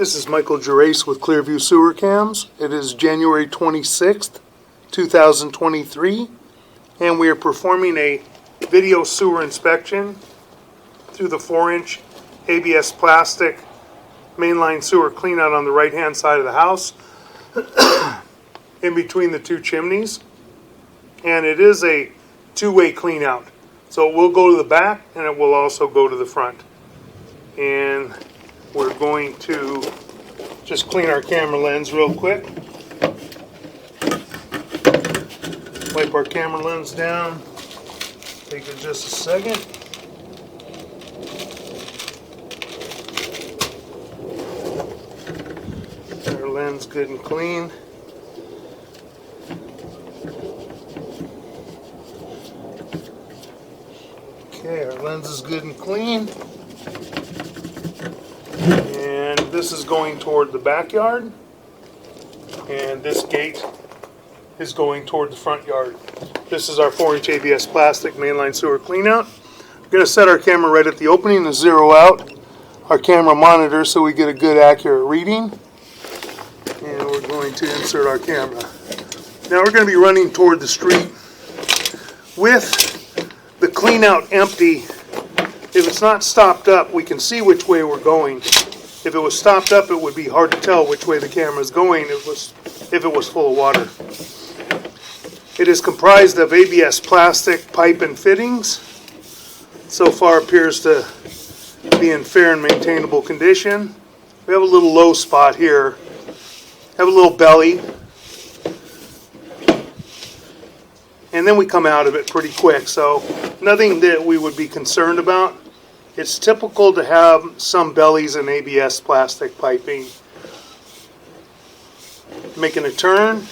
This is Michael Gerace with Clearview Sewer Cams. It is January 26th, 2023, and we are performing a video sewer inspection through the 4-inch ABS plastic mainline sewer cleanout on the right-hand side of the house in between the two chimneys. And it is a two-way cleanout. So it will go to the back and it will also go to the front. And we're going to just clean our camera lens real quick. Wipe our camera lens down. Take it just a second. Get our lens good and clean. Okay, our lens is good and clean. And this is going toward the backyard. And this gate is going toward the front yard. This is our 4-inch ABS plastic mainline sewer cleanout. We're going to set our camera right at the opening and zero out our camera monitor so we get a good accurate reading. And we're going to insert our camera. Now we're going to be running toward the street with the cleanout empty. If it's not stopped up, we can see which way we're going. If it was stopped up, it would be hard to tell which way the camera is going if it was full of water. It is comprised of ABS plastic pipe and fittings. So far appears to be in fair and maintainable condition. We have a little low spot here. Have a little belly. And then we come out of it pretty quick, so nothing that we would be concerned about. It's typical to have some bellies in ABS plastic piping. Making a turn.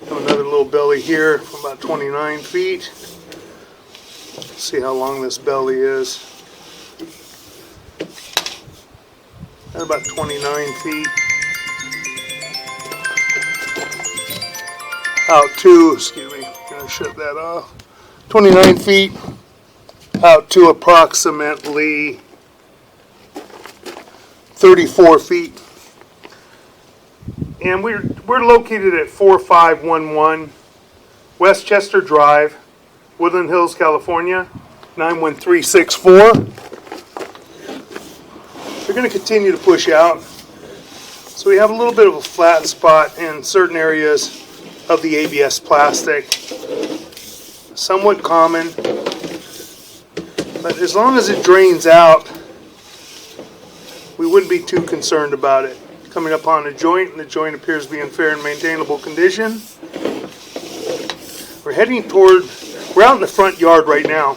Have another little belly here from about 29 feet. See how long this belly is. At about 29 feet. Out to, excuse me, I'm going to shut that off. 29 feet out to approximately 34 feet. And we're located at 4511 Westchester Drive, Woodland Hills, California, 91364. We're going to continue to push out. So we have a little bit of a flat spot in certain areas of the ABS plastic. Somewhat common, but as long as it drains out, we wouldn't be too concerned about it. Coming up on a joint, and the joint appears to be in fair and maintainable condition. We're out in the front yard right now.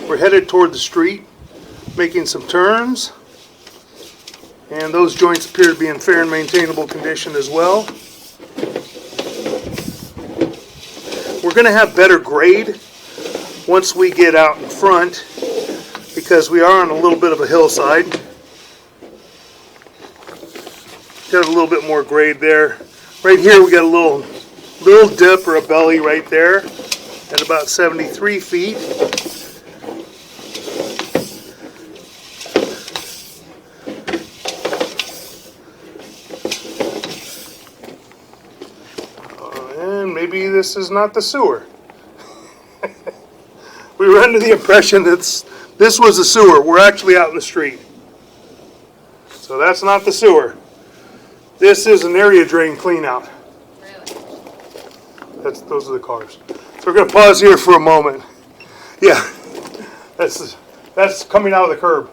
We're headed toward the street, making some turns, and those joints appear to be in fair and maintainable condition as well. We're going to have better grade once we get out in front because we are on a little bit of a hillside. Got a little bit more grade there. Right here we got a little dip or a belly right there at about 73 feet. And maybe this is not the sewer. We were under the impression that this was the sewer. We're actually out in the street. So that's not the sewer. This is an area drain cleanout. Really? Those are the cars. So we're going to pause here for a moment. Yeah, that's coming out of the curb.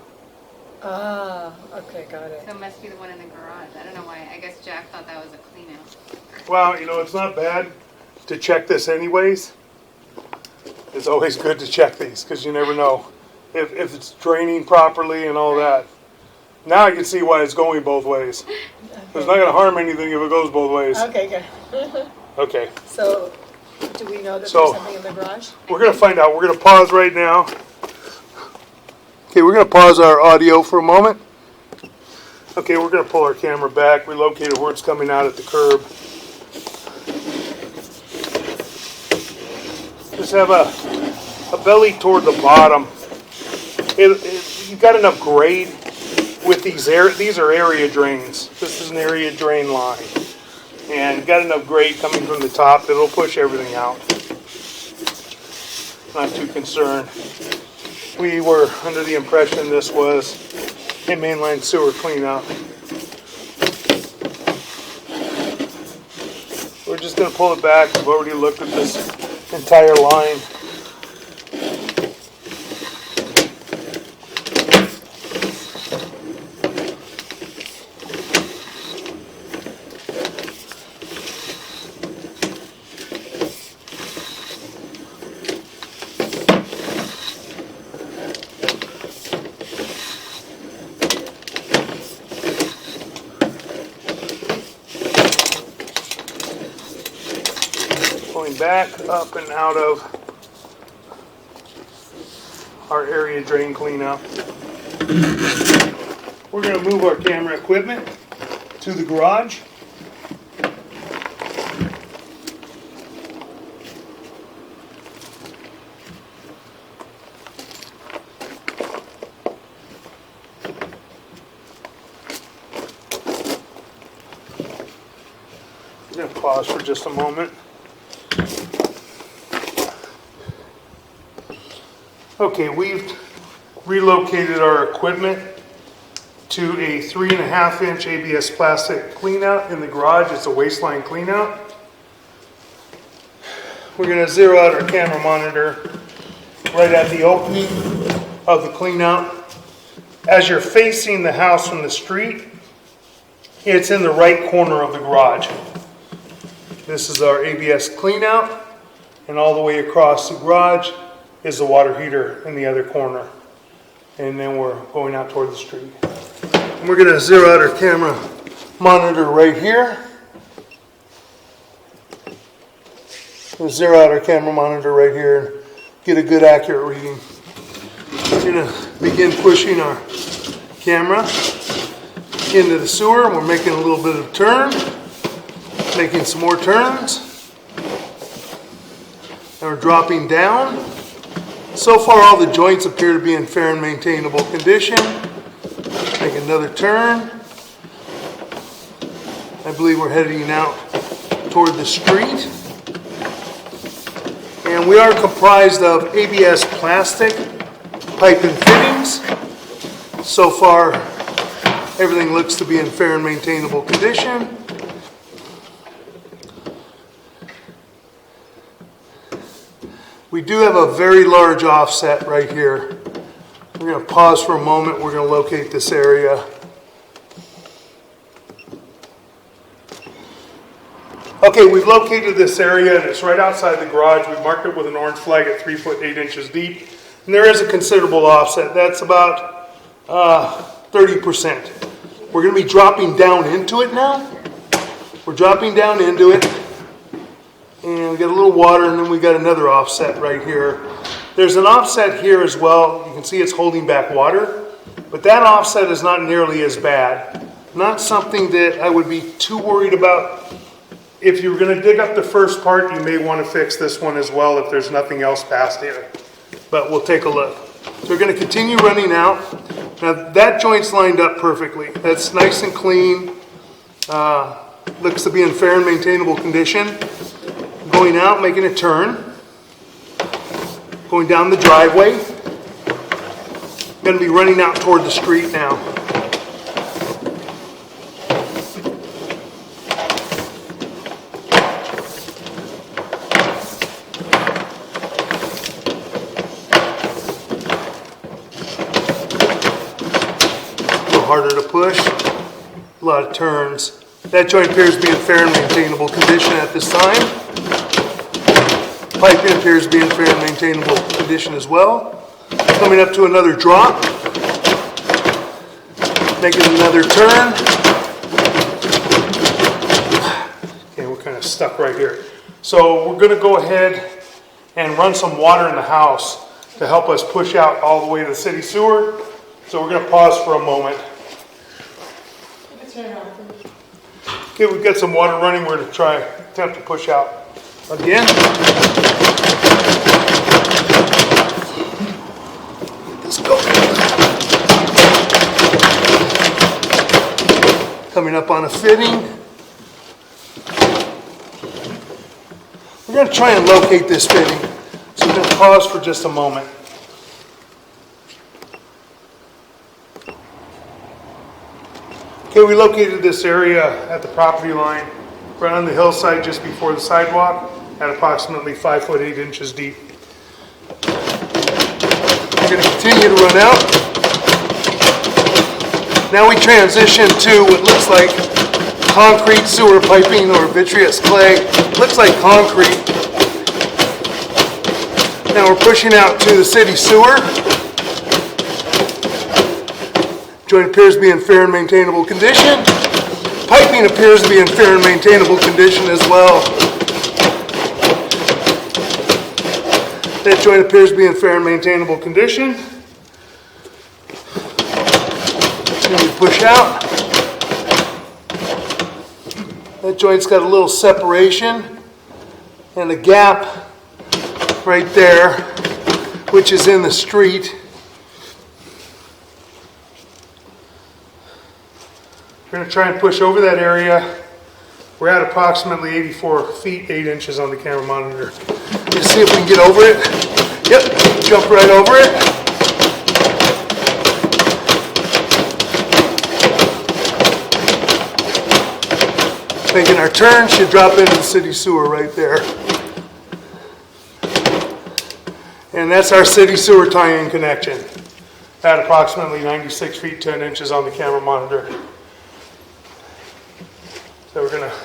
Ah, okay, got it. So it must be the one in the garage. I don't know why. I guess Jack thought that was a cleanout. Well, it's not bad to check this anyways. It's always good to check these because you never know if it's draining properly and all that. Now I can see why it's going both ways. Okay. It's not going to harm anything if it goes both ways. Okay, good. Okay. So, do we know that there's something in the garage? We're going to find out. We're going to pause right now. Okay, we're going to pause our audio for a moment. Okay, we're going to pull our camera back. We located where it's coming out at the curb. Just have a belly toward the bottom. You've got enough grade with these are area drains. This is an area drain line. And got enough grade coming from the top that it'll push everything out. Not too concerned. We were under the impression this was a mainline sewer cleanout. We're just going to pull it back. We've already looked at this entire line. Pulling back up and out of our area drain cleanup. We're going to move our camera equipment to the garage. I'm going to pause for just a moment. Okay, we've relocated our equipment to a 3.5-inch ABS plastic cleanout in the garage. It's a waistline cleanout. We're going to zero out our camera monitor right at the opening of the cleanout. As you're facing the house from the street, it's in the right corner of the garage. This is our ABS cleanout, and all the way across the garage is the water heater in the other corner. And then we're going out toward the street. And we're going to zero out our camera monitor right here. We'll zero out our camera monitor right here and get a good accurate reading. We're going to begin pushing our camera into the sewer. We're making a little bit of a turn, making some more turns. And we're dropping down. So far, all the joints appear to be in fair and maintainable condition. Make another turn. I believe we're heading out toward the street. And we are comprised of ABS plastic pipe and fittings. So far, everything looks to be in fair and maintainable condition. We do have a very large offset right here. We're going to pause for a moment. We're going to locate this area. Okay, we've located this area and it's right outside the garage. We've marked it with an orange flag at 3 foot 8 inches deep. And there is a considerable offset. That's about 30%. We're going to be dropping down into it now. We're dropping down into it. And we got a little water, and then we got another offset right here. There's an offset here as well. You can see it's holding back water, but that offset is not nearly as bad. Not something that I would be too worried about. If you were going to dig up the first part, you may want to fix this one as well if there's nothing else past here. But we'll take a look. So we're going to continue running out. Now that joint's lined up perfectly. That's nice and clean. Looks to be in fair and maintainable condition. Going out, making a turn, going down the driveway. Going to be running out toward the street now. A little harder to push, a lot of turns. That joint appears to be in fair and maintainable condition at this time. Pipe appears to be in fair and maintainable condition as well. Coming up to another drop. Making another turn. Okay, we're kind of stuck right here. So we're going to go ahead and run some water in the house to help us push out all the way to the city sewer. So we're going to pause for a moment. Okay, we've got some water running. We're going to attempt to push out again. Let's go. on a fitting. We're going to try and locate this fitting. So we're going to pause for just a moment. Okay, we located this area at the property line, right on the hillside just before the sidewalk, at approximately 5 foot 8 inches deep. We're going to continue to run out. Now we transition to what looks like concrete sewer piping or vitreous clay. Looks like concrete. Now we're pushing out to the city sewer. Joint appears to be in fair and maintainable condition. Piping appears to be in fair and maintainable condition as well. That joint appears to be in fair and maintainable condition. Continue to push out. That joint's got a little separation and a gap right there, which is in the street. We're going to try and push over that area. We're at approximately 84 feet, 8 inches on the camera monitor. Let's see if we can get over it. Yep, jump right over it. Making our turn, should drop into the city sewer right there. And that's our city sewer tie-in connection at approximately 96 feet, 10 inches on the camera monitor. So we're going to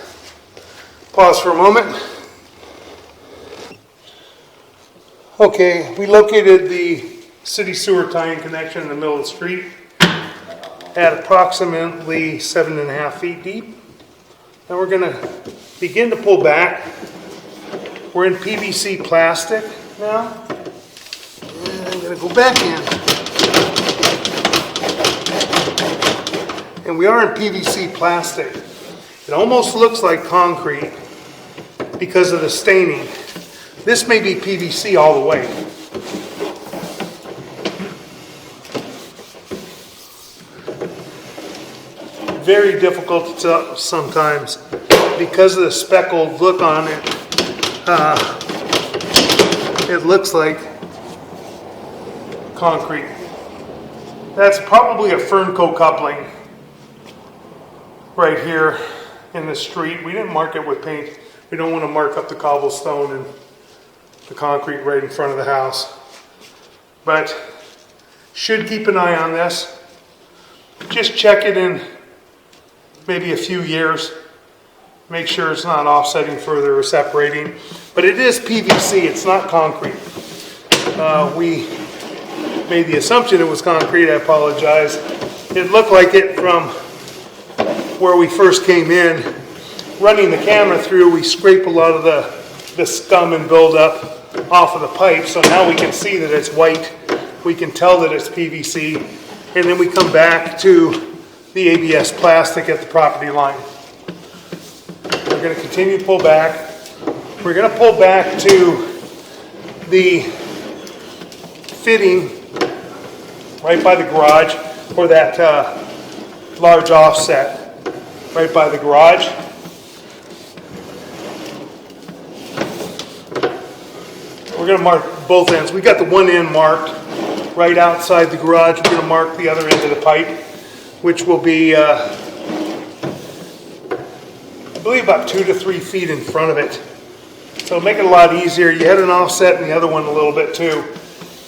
pause for a moment. Okay, we located the city sewer tie-in connection in the middle of the street at approximately 7.5 feet deep. Now we're going to begin to pull back. We're in PVC plastic now. And I'm going to go back in. And we are in PVC plastic. It almost looks like concrete because of the staining. This may be PVC all the way. Very difficult to tell sometimes because of the speckled look on it. It looks like concrete. That's probably a Fernco coupling right here in the street. We didn't mark it with paint. We don't want to mark up the cobblestone and the concrete right in front of the house. But should keep an eye on this. Just check it in maybe a few years. Make sure it's not offsetting further or separating. But it is PVC, it's not concrete. We made the assumption it was concrete, I apologize. It looked like it from where we first came in. Running the camera through, we scrape a lot of the scum and buildup off of the pipe, so now we can see that it's white. We can tell that it's PVC, and then we come back to the ABS plastic at the property line. We're going to continue to pull back. We're going to pull back to the fitting right by the garage, or that large offset right by the garage. We're going to mark both ends. We got the one end marked right outside the garage. We're going to mark the other end of the pipe, which will be, I believe, about 2 to 3 feet in front of it. So it'll make it a lot easier. You had an offset and the other one a little bit too.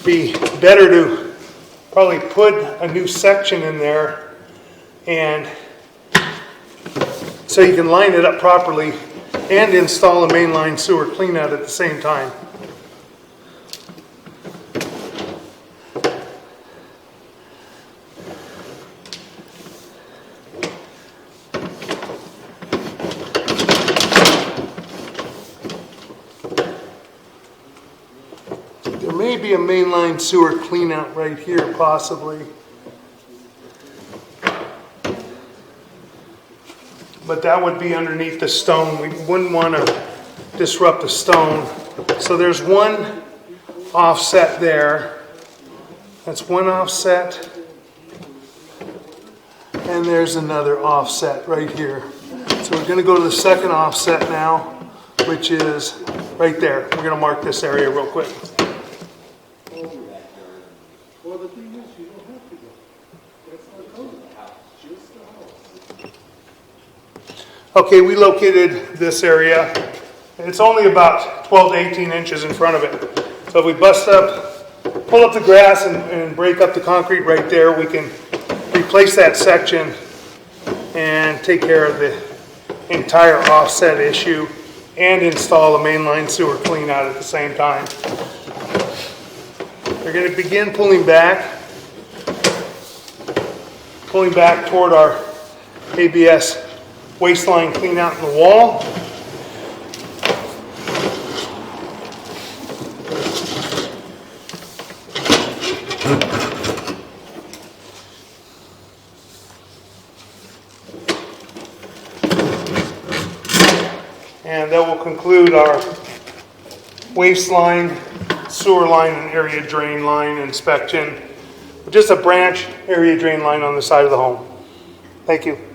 Be better to probably put a new section in there, and so you can line it up properly and install a mainline sewer cleanout at the same time. There may be a mainline sewer cleanout right here, possibly. But that would be underneath the stone. We wouldn't want to disrupt the stone. So there's one offset there. That's one offset. And there's another offset right here. So we're going to go to the second offset now, which is right there. We're going to mark this area real quick. Okay, we located this area. It's only about 12 to 18 inches in front of it. So if we pull up the grass and break up the concrete right there, we can replace that section and take care of the entire offset issue and install a mainline sewer clean out at the same time. We're going to begin pulling back toward our ABS waistline clean out in the wall. And that will conclude our waistline, sewer line, and area drain line inspection. Just a branch area drain line on the side of the home. Thank you.